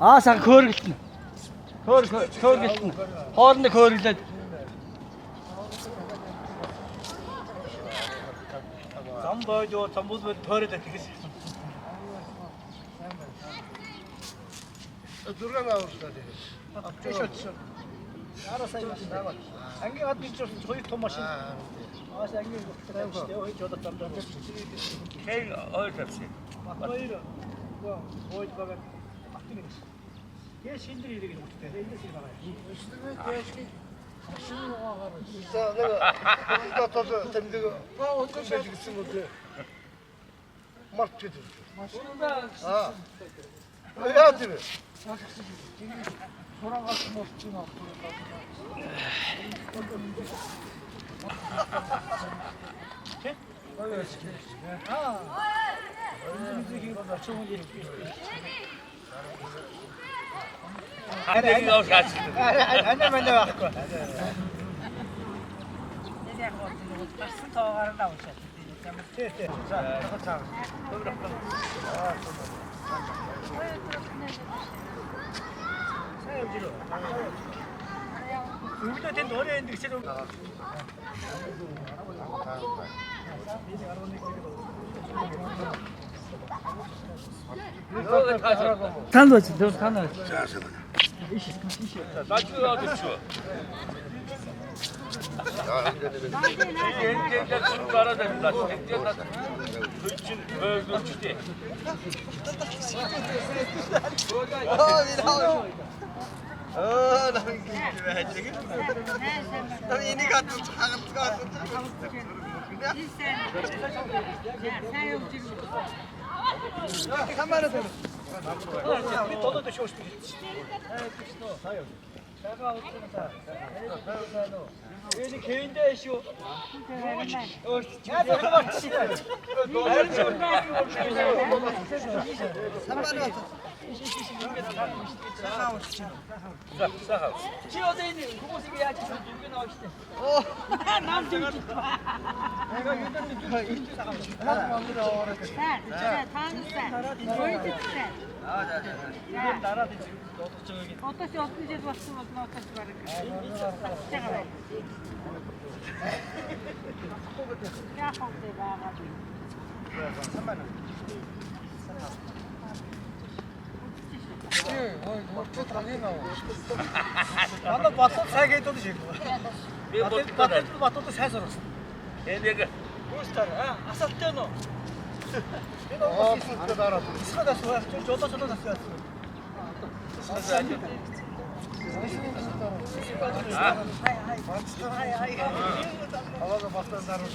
Сайн хөөргөлтнө. Хөөргөлтнө. Хоорондоо хөөрглээд. Зам боожоо замбууд төөрөөд тэгээс. Дурган авуулаад. Апчш. Арасай наваа. Анги гад бич хоёр том машин. Аас анги гоцтой хоёр жоо тамдаа. Хей ойлцси. Хоёр. Гоо баг. Аттигээс. Яа шиндэр ирэх гэдэг. Эндээс ир байгаа. Машин угаагаар. За нэг дотоод тэмдэг өчигдөр гэсэн үг. Март гэдэг. Машинда Яа тийм. сураагаад муулчихна. Тэ? Ана мандаа байхгүй. Гарсан тоогаар нь авчаад. Тэ. За. Өвдөө тэнд өөрөө энэ гисэр Танд байж дээ тань. Иш. Бачуу авчихв. Энд гараад байна. Энд бөөдөлчтэй. Энийг хатчих хагалцгаа. Камера дээр. Би толгойд шүүж би. Сая. Шага утсаа. Энийг хээндээ шүү. Чи одоо энэ хүмүүсийг яаж ч үгүй нөө штэ. Нам дийж. Ага юудан дараад дуудаж байгааг. Отос олон жил болсон бол нотос бараг. Яах вэ байгаа. Ана батууд сайн гэдэг шиг. Би батууд сайн сурсан. Энийг гүйстэр асаалттай нөө. Энэ Офисд дараад. Исхадас байх ч жолоос асуусан. Аваа бастан дараад.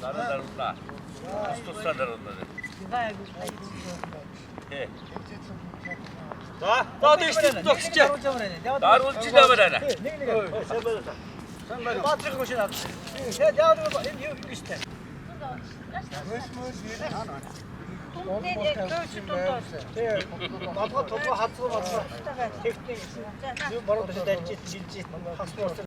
Дараа. Стусаа дараа. За тийш тогсч. Даруулж яваарай. Нэг. Баатрик гошин ав. Тэгээд яагаад энэ юу гэжтэй. Батга толгой хацгаа техник. Юу баруун дэше дайж жилж паспорт